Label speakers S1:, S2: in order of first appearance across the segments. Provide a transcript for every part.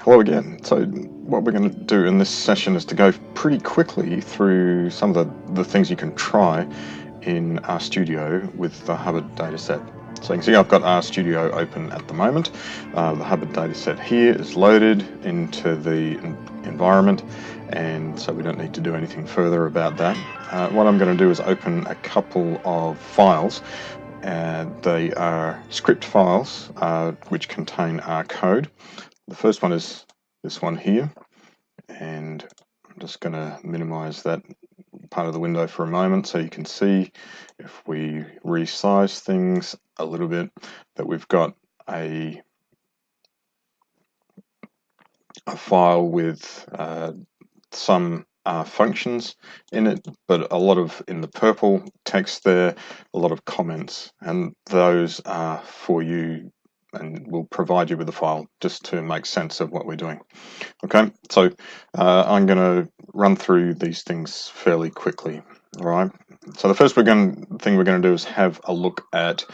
S1: Hello again. So what we're going to do in this session is to go pretty quickly through some of the things you can try in RStudio with the Hubbard dataset. So you can see I've got RStudio open at the moment. The Hubbard dataset here is loaded into the environment, and so we don't need to do anything further about that. What I'm going to do is open a couple of files, and they are script files which contain our code. The first one is this one here, and I'm just going to minimize that part of the window for a moment so you can see, if we resize things a little bit, that we've got a file with some functions in it, but a lot of, in the purple text there, a lot of comments, and those are for you and will provide you with a file just to make sense of what we're doing. Okay, so I'm going to run through these things fairly quickly. All right. So the first thing we're going to do is have a look at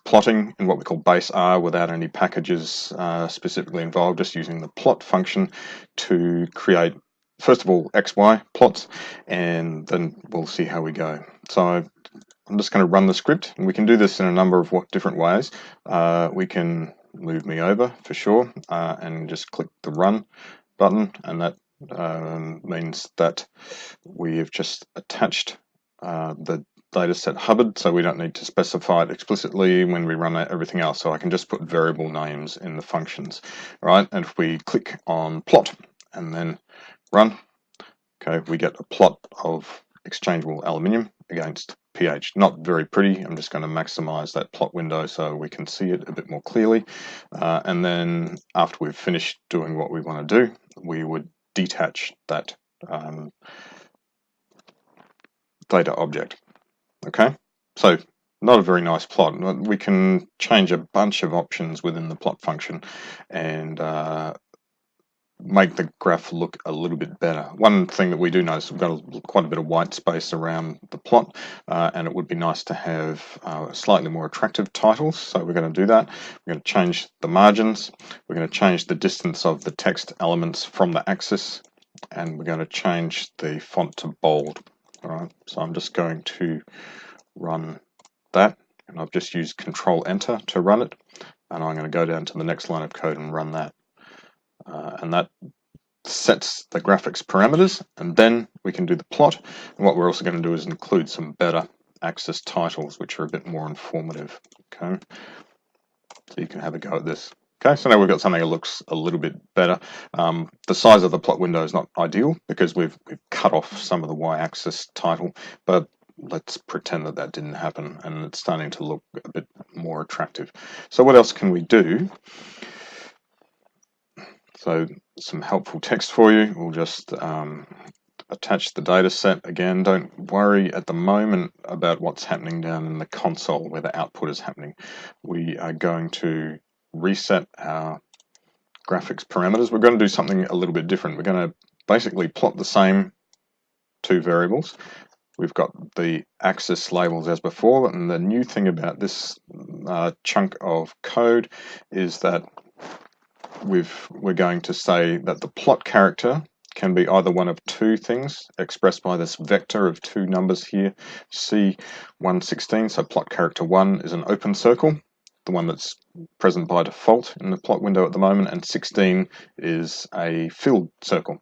S1: plotting in what we call base R without any packages specifically involved, just using the plot function to create, first of all, XY plots, and then we'll see how we go. So I'm just going to run the script, and we can do this in a number of different ways. We can move me over for sure and just click the run button, and that means that we have just attached the dataset Hubbard, so we don't need to specify it explicitly when we run everything else. So I can just put variable names in the functions, right? And if we click on plot and then run, okay, we get a plot of exchangeable aluminium against pH. Not very pretty. I'm just going to maximize that plot window so we can see it a bit more clearly. And then after we've finished doing what we want to do, we would detach that data object. Okay, so not a very nice plot. We can change a bunch of options within the plot function and make the graph look a little bit better. One thing that we do notice, we've got quite a bit of white space around the plot, and it would be nice to have slightly more attractive titles, so we're going to do that. We're going to change the margins, we're going to change the distance of the text elements from the axis, and we're going to change the font to bold. All right, so I'm just going to run that, and I've just used Control-Enter to run it, and I'm going to go down to the next line of code and run that. And that sets the graphics parameters, and then we can do the plot. And what we're also going to do is include some better axis titles, which are a bit more informative. Okay, so you can have a go at this. Okay, so now we've got something that looks a little bit better. The size of the plot window is not ideal because we've cut off some of the y-axis title, but let's pretend that that didn't happen, and it's starting to look a bit more attractive. So what else can we do? So some helpful text for you. We'll just attach the data set again. Don't worry at the moment about what's happening down in the console where the output is happening. We are going to reset our graphics parameters. We're going to do something a little bit different. We're going to basically plot the same two variables. We've got the axis labels as before, and the new thing about this chunk of code is that we're going to say that the plot character can be either one of two things expressed by this vector of two numbers here, C116. So plot character 1 is an open circle, the one that's present by default in the plot window at the moment, and 16 is a filled circle.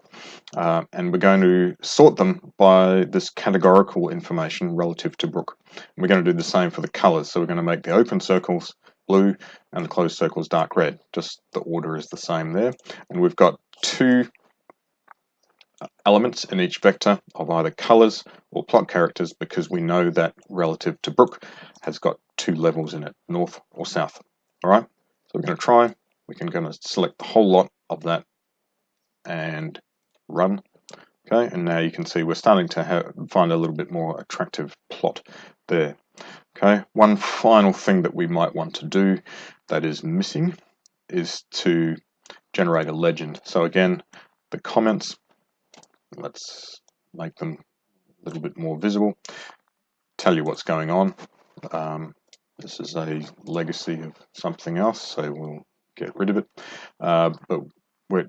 S1: And we're going to sort them by this categorical information relative to Brook. And we're going to do the same for the colors. So we're going to make the open circles blue and the closed circles dark red. Just the order is the same there. And we've got two elements in each vector of either colors or plot characters, because we know that relative to Brook has got two levels in it, north or south. All right, so we're going to try. We're going to select the whole lot of that and run. Okay, and now you can see we're starting to find a little bit more attractive plot there. Okay, one final thing that we might want to do that is missing is to generate a legend. So again, the comments, let's make them a little bit more visible, tell you what's going on. This is a legacy of something else, so we'll get rid of it. But we're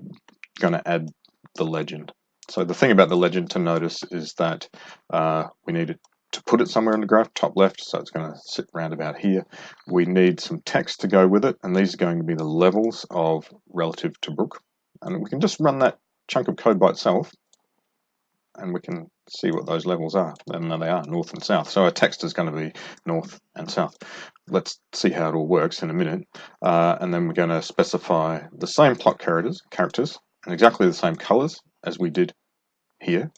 S1: going to add the legend. So the thing about the legend to notice is that we need to put it somewhere in the graph, top left, so it's going to sit around about here. We need some text to go with it, and these are going to be the levels of relative to Brook. And we can just run that chunk of code by itself, and we can see what those levels are. And there they are, north and south. So our text is going to be north and south. Let's see how it all works in a minute. And then we're going to specify the same plot characters and exactly the same colors as we did here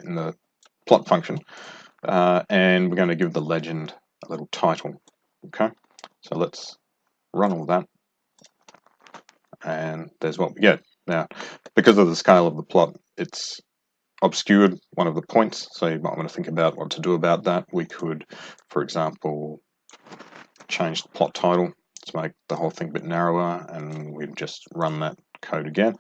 S1: in the plot function. And we're going to give the legend a little title. Okay, so let's run all that. And there's what we get. Now, because of the scale of the plot, it's obscured one of the points, so you might want to think about what to do about that. We could, for example, change the plot title to make the whole thing a bit narrower, and we'd just run that code again,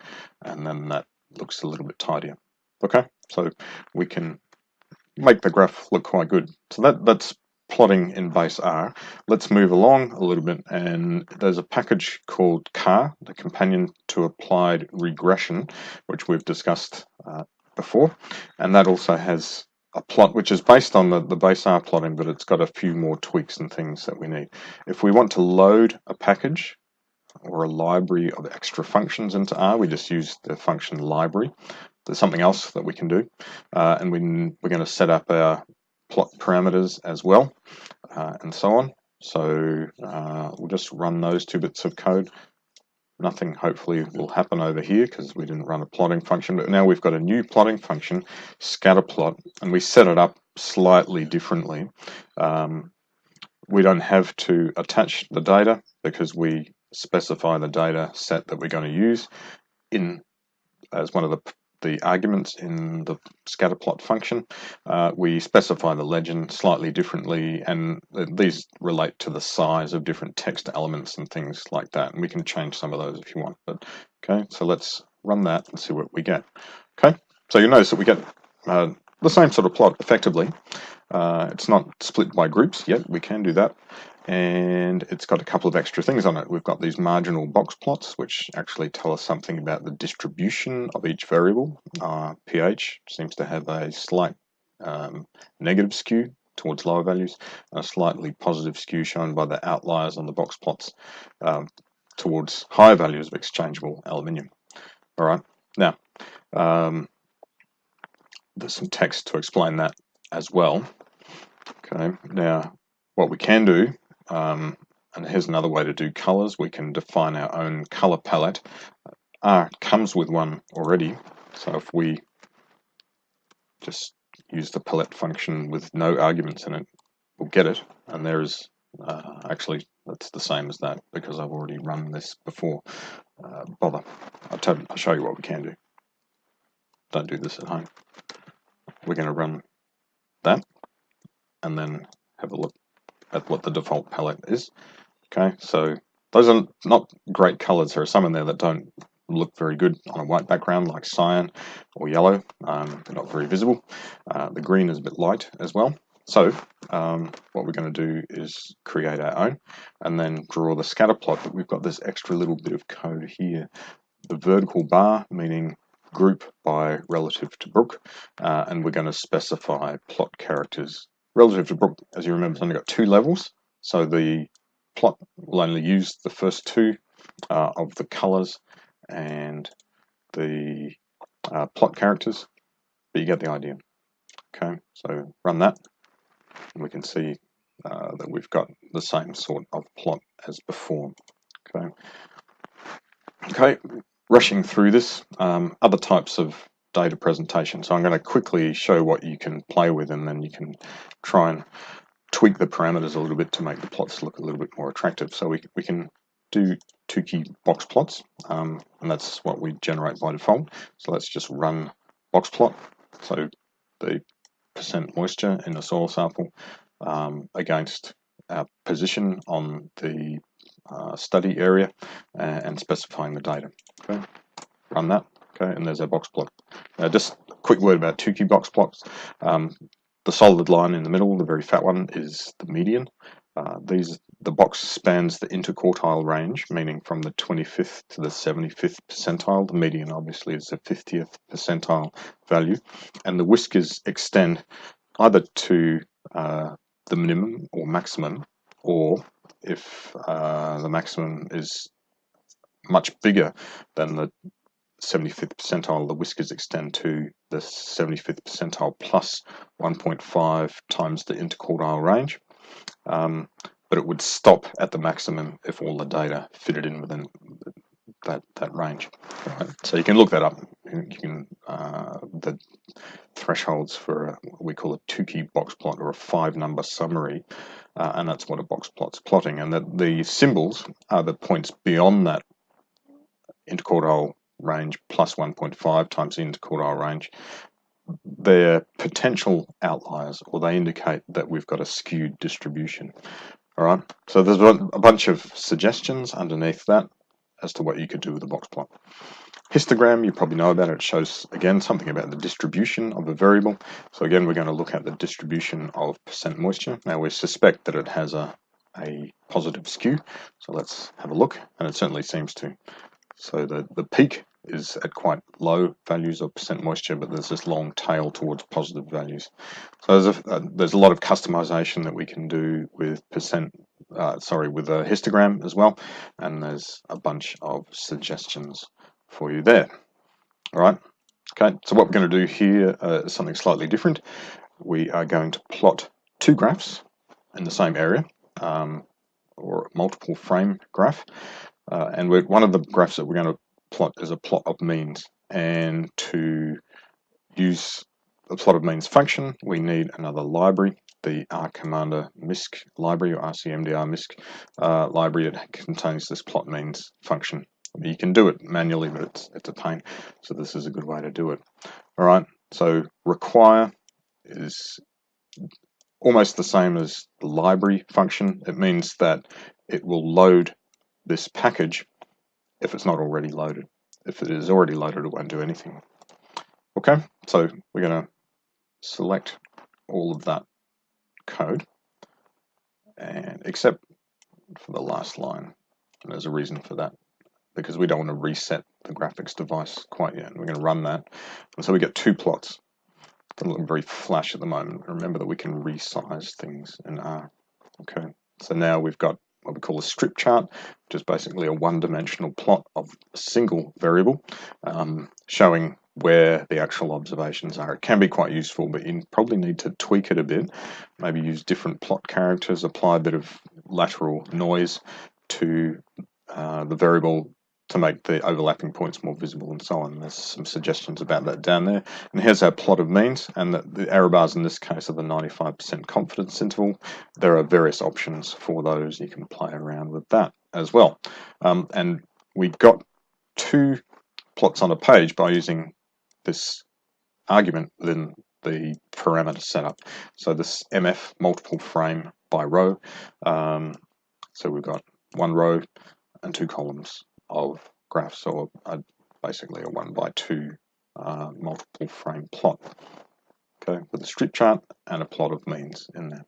S1: and then that looks a little bit tidier. Okay, so we can make the graph look quite good. So that's plotting in base R. Let's move along a little bit, and there's a package called CAR, the companion to applied regression, which we've discussed before, and that also has a plot which is based on the base R plotting, but it's got a few more tweaks and things that we need. If we want to load a package or a library of extra functions into R, we just use the function library. There's something else that we can do, and we're going to set up our plot parameters as well, and so on. So we'll just run those two bits of code. Nothing hopefully will happen over here because we didn't run a plotting function, but now we've got a new plotting function, scatterplot, and we set it up slightly differently. We don't have to attach the data because we specify the data set that we're going to use in as one of the arguments in the scatterplot function. We specify the legend slightly differently, and these relate to the size of different text elements and things like that, and we can change some of those if you want. But okay, so let's run that and see what we get. Okay, so you notice that we get the same sort of plot effectively. It's not split by groups yet, we can do that, and it's got a couple of extra things on it. We've got these marginal box plots which actually tell us something about the distribution of each variable. pH seems to have a slight negative skew towards lower values, a slightly positive skew shown by the outliers on the box plots towards higher values of exchangeable aluminium. All right, now there's some text to explain that as well. Okay, now what we can do, and here's another way to do colors, we can define our own color palette. R comes with one already, so if we just use the palette function with no arguments in it, we'll get it, and there's actually that's the same as that because I've already run this before. Bother, I'll show you what we can do. Don't do this at home. We're going to run that and then have a look at what the default palette is. Okay, so those are not great colors. There are some in there that don't look very good on a white background, like cyan or yellow. They're not very visible. The green is a bit light as well. So what we're going to do is create our own and then draw the scatter plot, but we've got this extra little bit of code here. The vertical bar meaning group by relative to Brook, and we're going to specify plot characters relative to Brook. As you remember, it's only got 2 levels, so the plot will only use the first 2 of the colors and the plot characters, but you get the idea. Okay, so run that, and we can see that we've got the same sort of plot as before. Okay, rushing through this, other types of data presentation. So I'm going to quickly show what you can play with, and then you can try and tweak the parameters a little bit to make the plots look a little bit more attractive. So we can do 2 key box plots, and that's what we generate by default. So let's just run box plot. So the % moisture in the soil sample against our position on the study area and specifying the data. Okay, run that. Okay, and there's our box plot. Now, just a quick word about 2 key box plots. The solid line in the middle, the very fat one, is the median. These the box spans the interquartile range, meaning from the 25th to the 75th percentile. The median obviously is the 50th percentile value, and the whiskers extend either to the minimum or maximum, or if the maximum is much bigger than the 75th percentile, the whiskers extend to the 75th percentile plus 1.5 times the interquartile range. But it would stop at the maximum if all the data fitted in within that range. Right? So you can look that up. You can the thresholds for what we call a two-key box plot or a 5-number summary, and that's what a box plot's plotting. And that the symbols are the points beyond that interquartile range plus 1.5 times the interquartile range. They're potential outliers, or they indicate that we've got a skewed distribution. All right, so there's a bunch of suggestions underneath that as to what you could do with a box plot. Histogram, you probably know about it. It shows, again, something about the distribution of a variable. So again, we're going to look at the distribution of percent moisture. Now, we suspect that it has a positive skew. So let's have a look, and it certainly seems to. So the peak is at quite low values of percent moisture, but there's this long tail towards positive values. So there's a lot of customization that we can do with with a histogram as well, and there's a bunch of suggestions for you there. All right. Okay. So what we're going to do here is something slightly different. We are going to plot two graphs in the same area, or multiple frame graph. And one of the graphs that we're going to plot is a plot of means. And to use the plot of means function, we need another library, the rcommander misc library, or rcmdr misc library. It contains this plot means function. You can do it manually, but it's a pain. So this is a good way to do it. All right. So require is almost the same as the library function. It means that it will load this package if it's not already loaded. If it is already loaded, it won't do anything. Okay, so we're going to select all of that code, and except for the last line. And there's a reason for that, because we don't want to reset the graphics device quite yet. We're going to run that, and so we get two plots. They look very flash at the moment. Remember that we can resize things in R. Okay, so now we've got what we call a strip chart, which is basically a one-dimensional plot of a single variable, showing where the actual observations are. It can be quite useful, but you probably need to tweak it a bit, maybe use different plot characters, apply a bit of lateral noise to the variable to make the overlapping points more visible and so on. There's some suggestions about that down there. And here's our plot of means, and the error bars in this case are the 95% confidence interval. There are various options for those. You can play around with that as well. And we got two plots on a page by using this argument within the parameter setup. So this MF, multiple frame by row. So we've got one row and two columns of graphs, or basically a 1x2 multiple frame plot. Okay, with a strip chart and a plot of means in there.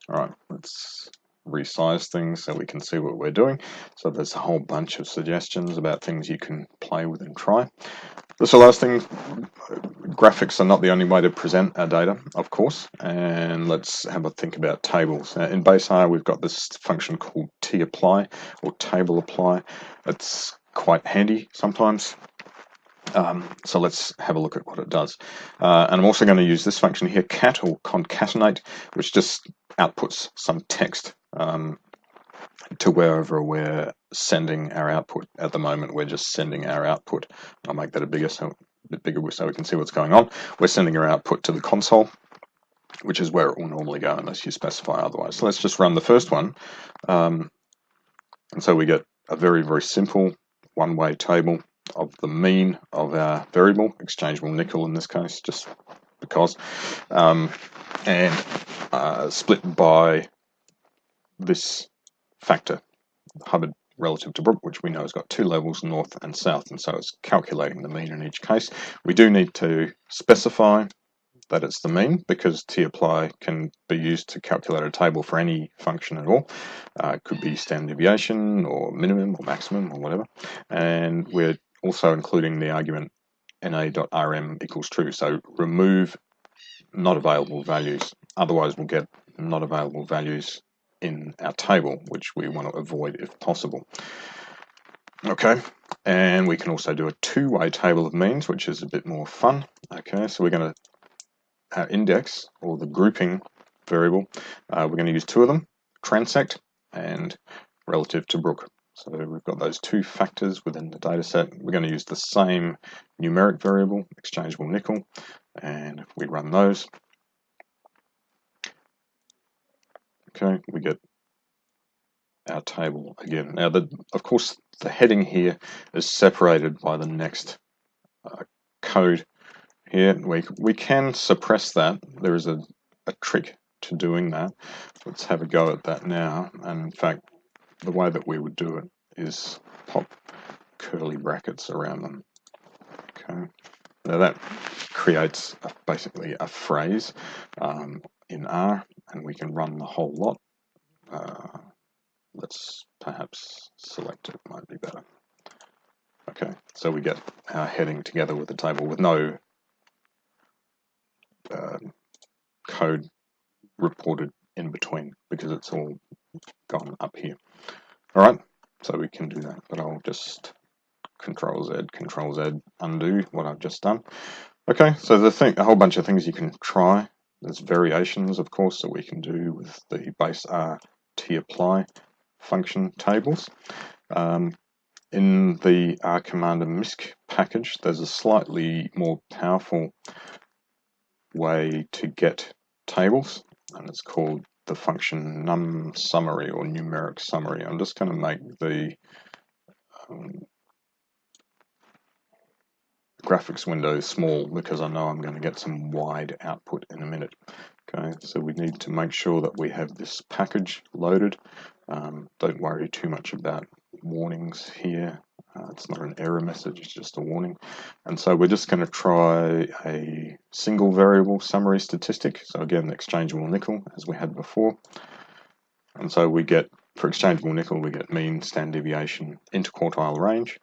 S1: All right, let's resize things so we can see what we're doing. So there's a whole bunch of suggestions about things you can play with and try. This last thing, graphics are not the only way to present our data, of course, and let's have a think about tables. In base R, we've got this function called tapply, or table apply. It's quite handy sometimes. So let's have a look at what it does. And I'm also going to use this function here, cat or concatenate, which just outputs some text to wherever we're sending our output. At the moment, we're just sending our output. I'll make that a bit bigger so we can see what's going on. We're sending our output to the console, which is where it will normally go unless you specify otherwise. So let's just run the first one. And so we get a very, very simple one-way table of the mean of our variable, exchangeable nickel in this case, just because, and split by this factor, Hubbard relative to Brooke, which we know has got two levels, north and south, and so it's calculating the mean in each case. We do need to specify that it's the mean, because tapply can be used to calculate a table for any function at all. It could be standard deviation or minimum or maximum or whatever. And we're also including the argument na.rm equals true. So remove not available values. Otherwise, we'll get not available values in our table, which we want to avoid if possible. Okay, and we can also do a two-way table of means, which is a bit more fun. Okay, so we're going to, our index, or the grouping variable, we're going to use two of them, transect and relative to Brook. So we've got those two factors within the data set. We're going to use the same numeric variable, exchangeable nickel, and if we run those, okay, we get our table again. Now, of course, the heading here is separated by the next code here. We can suppress that. There is a trick to doing that. Let's have a go at that now. And in fact, the way that we would do it is pop curly brackets around them. Okay. Now that creates basically a phrase in R, and we can run the whole lot. Let's perhaps select it, might be better. Okay, so we get our heading together with the table with no code reported in between, because it's all gone up here. All right, so we can do that, but I'll just Control Z, undo what I've just done. Okay, so a whole bunch of things you can try. There's variations, of course, that we can do with the base R tapply function tables. In the R commander misc package, there's a slightly more powerful way to get tables, and it's called the function NumSummary, or numeric summary. I'm just going to make the graphics window small because I know I'm going to get some wide output in a minute. Okay, so we need to make sure that we have this package loaded. Don't worry too much about warnings here. It's not an error message, it's just a warning. And so we're just going to try a single variable summary statistic. So again, exchangeable nickel, as we had before. And so we get, for exchangeable nickel, we get mean, standard deviation, interquartile range,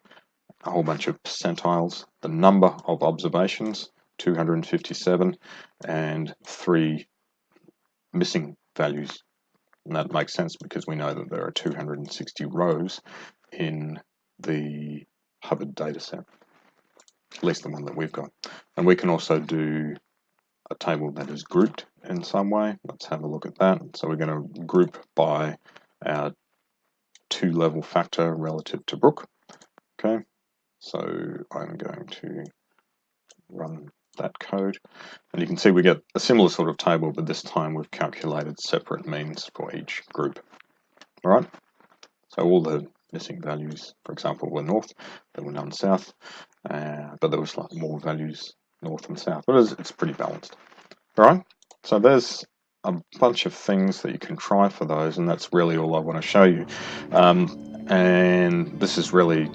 S1: a whole bunch of percentiles, the number of observations, 257, and 3 missing values. And that makes sense because we know that there are 260 rows in the Hubbard dataset, at least the one that we've got. And we can also do a table that is grouped in some way. Let's have a look at that. So we're going to group by our 2-level factor relative to Brook. Okay, so I'm going to run that code, and you can see we get a similar sort of table, but this time we've calculated separate means for each group. All right, so all the missing values, for example, were north, there were none south, but there was like more values north and south, but it's pretty balanced. All right, so there's a bunch of things that you can try for those, and that's really all I want to show you. And this is really,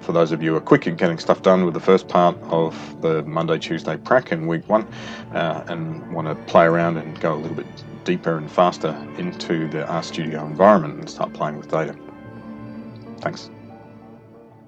S1: for those of you who are quick at getting stuff done with the first part of the Monday-Tuesday prac in week 1, and want to play around and go a little bit deeper and faster into the RStudio environment and start playing with data. Thanks.